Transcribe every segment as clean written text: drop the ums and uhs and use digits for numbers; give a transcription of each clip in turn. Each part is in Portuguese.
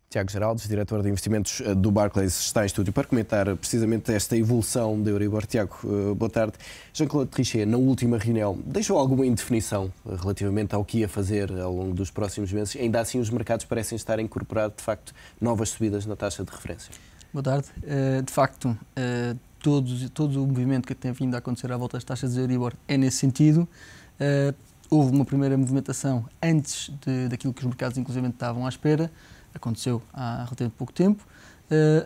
Tiago Geraldes, diretor de investimentos do Barclays, está em estúdio para comentar precisamente esta evolução da Euribor. Tiago, boa tarde. Jean-Claude Trichet, na última reunião, deixou alguma indefinição relativamente ao que ia fazer ao longo dos próximos meses? Ainda assim, os mercados parecem estar a incorporar, de facto, novas subidas na taxa de referência. Boa tarde. De facto, todo o movimento que tem vindo a acontecer à volta das taxas de Euribor é nesse sentido. Houve uma primeira movimentação antes daquilo que os mercados, inclusive, estavam à espera. Aconteceu há relativamente pouco tempo.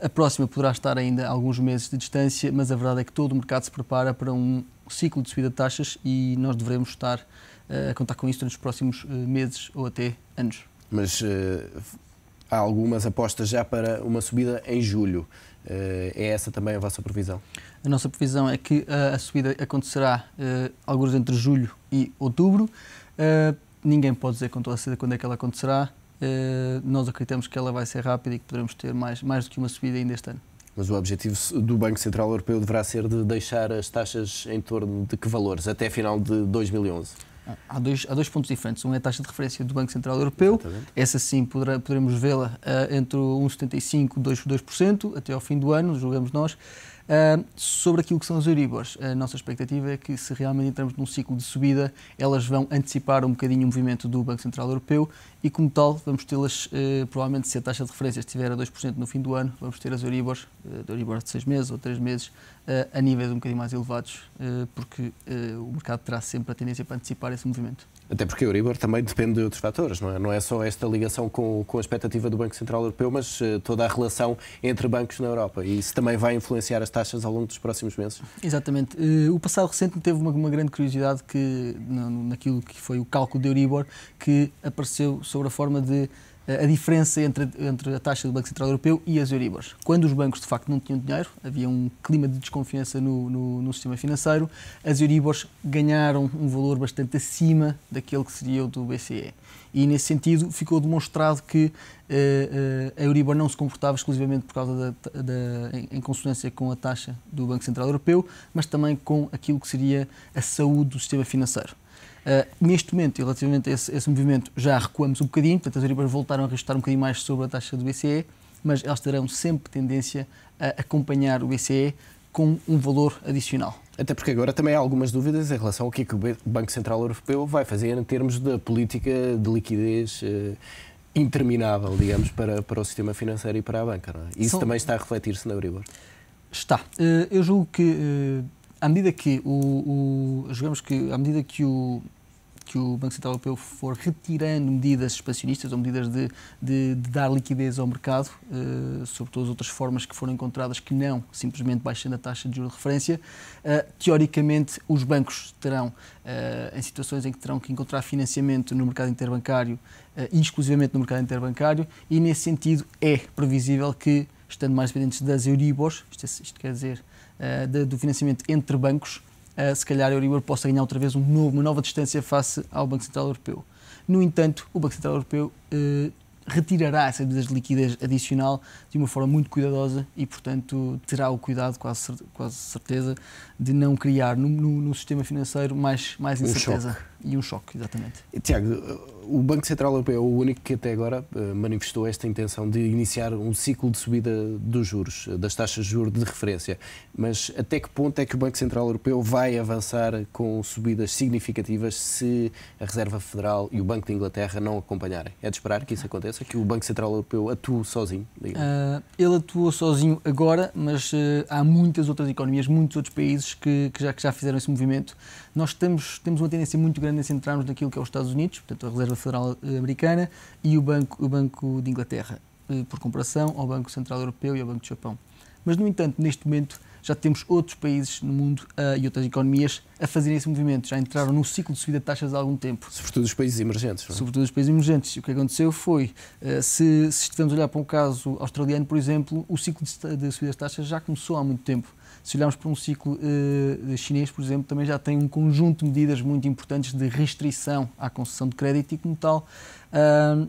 A próxima poderá estar ainda a alguns meses de distância, mas a verdade é que todo o mercado se prepara para um ciclo de subida de taxas e nós devemos estar a contar com isso nos próximos meses ou até anos. Mas há algumas apostas já para uma subida em julho. É essa também a vossa previsão? A nossa previsão é que a subida acontecerá alguns entre julho e outubro. Ninguém pode dizer com toda a certeza quando é que ela acontecerá. Nós acreditamos que ela vai ser rápida e que poderemos ter mais do que uma subida ainda este ano. Mas o objetivo do Banco Central Europeu deverá ser de deixar as taxas em torno de que valores, até final de 2011? Há dois pontos diferentes. Um é a taxa de referência do Banco Central Europeu. Exatamente. Essa sim poderemos vê-la entre 1,75% e 2% até ao fim do ano, julgamos nós. Sobre aquilo que são as Euribors, a nossa expectativa é que, se realmente entramos num ciclo de subida, elas vão antecipar um bocadinho o movimento do Banco Central Europeu e, como tal, vamos tê-las, provavelmente, se a taxa de referência estiver a 2% no fim do ano, vamos ter as Euribors, de 6 meses ou 3 meses, a níveis um bocadinho mais elevados, porque o mercado terá sempre a tendência para antecipar esse movimento. Até porque a Euribor também depende de outros fatores, não é? Não é só esta ligação com a expectativa do Banco Central Europeu, mas toda a relação entre bancos na Europa. E isso também vai influenciar as taxas ao longo dos próximos meses? Exatamente. O passado recente teve uma grande curiosidade naquilo que foi o cálculo de Euribor, que apareceu sobre a forma de a diferença entre a taxa do Banco Central Europeu e as Euribors. Quando os bancos de facto não tinham dinheiro, havia um clima de desconfiança no sistema financeiro, as Euribors ganharam um valor bastante acima daquele que seria o do BCE. E nesse sentido ficou demonstrado que a Euribor não se comportava exclusivamente por causa em consonância com a taxa do Banco Central Europeu, mas também com aquilo que seria a saúde do sistema financeiro. Neste momento, e relativamente a esse movimento, já recuamos um bocadinho, portanto as Euribors voltaram a registrar um bocadinho mais sobre a taxa do BCE, mas elas terão sempre tendência a acompanhar o BCE com um valor adicional. Até porque agora também há algumas dúvidas em relação ao que o Banco Central Europeu vai fazer em termos da política de liquidez interminável, digamos, para o sistema financeiro e para a banca, não é? Isso também está a refletir-se na Euribor? Está. Eu julgo que à medida que o Banco Central Europeu for retirando medidas expansionistas ou medidas de dar liquidez ao mercado, sobre todas as outras formas que foram encontradas que não simplesmente baixando a taxa de juros de referência, teoricamente os bancos terão, em situações em que terão que encontrar financiamento no mercado interbancário e exclusivamente no mercado interbancário, e nesse sentido é previsível que, estando mais dependentes das Euribors, isto quer dizer do financiamento entre bancos, se calhar a Euribor possa ganhar outra vez uma nova distância face ao Banco Central Europeu. No entanto, o Banco Central Europeu retirará essas medidas de liquidez adicional de uma forma muito cuidadosa e, portanto, terá o cuidado, quase certeza, de não criar no sistema financeiro mais incerteza e um choque, exatamente. Tiago, o Banco Central Europeu é o único que até agora manifestou esta intenção de iniciar um ciclo de subida dos juros, das taxas de juros de referência. Mas até que ponto é que o Banco Central Europeu vai avançar com subidas significativas se a Reserva Federal e o Banco de Inglaterra não acompanharem? É de esperar que isso aconteça, que o Banco Central Europeu atue sozinho? Ele atua sozinho agora, mas há muitas outras economias, muitos outros países que já fizeram esse movimento. Nós temos uma tendência muito grande em centrarmos naquilo que é os Estados Unidos, portanto a Reserva Federal Americana e o Banco de Inglaterra, por comparação ao Banco Central Europeu e ao Banco do Japão. Mas, no entanto, neste momento já temos outros países no mundo e outras economias a fazerem esse movimento. Já entraram num ciclo de subida de taxas há algum tempo. Sobretudo os países emergentes. Não é? Sobretudo os países emergentes. E o que aconteceu foi, se estivermos a olhar para um caso australiano, por exemplo, o ciclo de subida de taxas já começou há muito tempo. Se olharmos para um ciclo chinês, por exemplo, também já tem um conjunto de medidas muito importantes de restrição à concessão de crédito e, como tal,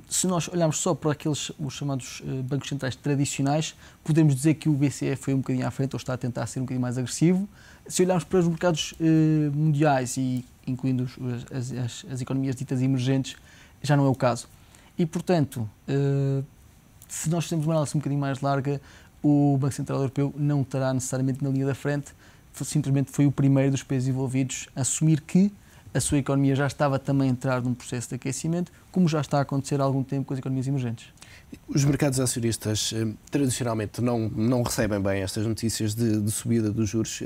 se nós olharmos só para os chamados bancos centrais tradicionais, podemos dizer que o BCE foi um bocadinho à frente ou está a tentar ser um bocadinho mais agressivo. Se olharmos para os mercados mundiais e incluindo as economias ditas emergentes, já não é o caso. E, portanto, se nós fizermos uma análise um bocadinho mais larga, o Banco Central Europeu não estará necessariamente na linha da frente, simplesmente foi o primeiro dos países envolvidos a assumir que a sua economia já estava também a entrar num processo de aquecimento, como já está a acontecer há algum tempo com as economias emergentes. Os mercados acionistas tradicionalmente não recebem bem estas notícias de subida dos juros.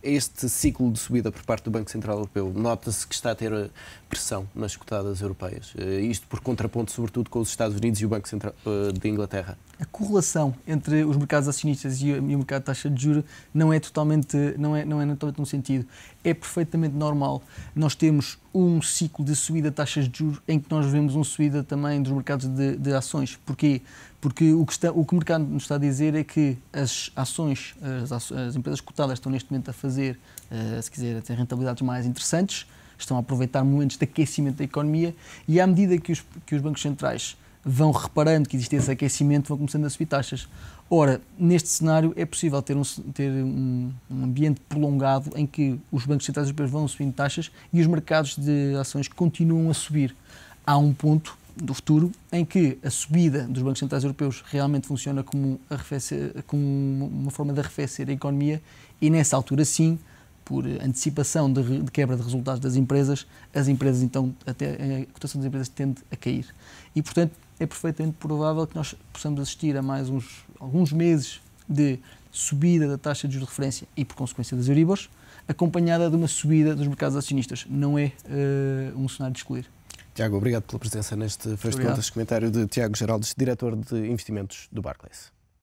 Este ciclo de subida por parte do Banco Central Europeu nota-se que está a ter pressão nas cotadas europeias. Isto por contraponto, sobretudo, com os Estados Unidos e o Banco Central de Inglaterra. A correlação entre os mercados acionistas e o mercado de taxa de juros não é totalmente no sentido. É perfeitamente normal. Nós temos um ciclo de subida de taxas de juros em que nós vemos uma subida também dos mercados de ações. Porquê? Porque o que o mercado nos está a dizer é que as ações, as empresas cotadas estão neste momento a fazer, se quiser, a ter rentabilidades mais interessantes, estão a aproveitar momentos de aquecimento da economia e à medida que os bancos centrais vão reparando que existe esse aquecimento, vão começando a subir taxas. Ora, neste cenário é possível ter um ambiente prolongado em que os bancos centrais europeus vão subindo taxas e os mercados de ações continuam a subir. Há um ponto do futuro em que a subida dos bancos centrais europeus realmente funciona como uma forma de arrefecer a economia e nessa altura sim, por antecipação de quebra de resultados das empresas, as empresas então, até a cotação das empresas tende a cair. E, portanto, é perfeitamente provável que nós possamos assistir a mais alguns meses de subida da taxa de juros de referência e, por consequência, das Euribors, acompanhada de uma subida dos mercados acionistas. Não é um cenário de excluir. Tiago, obrigado pela presença neste Fecho de Contas, comentário de Tiago Geraldes, diretor de investimentos do Barclays.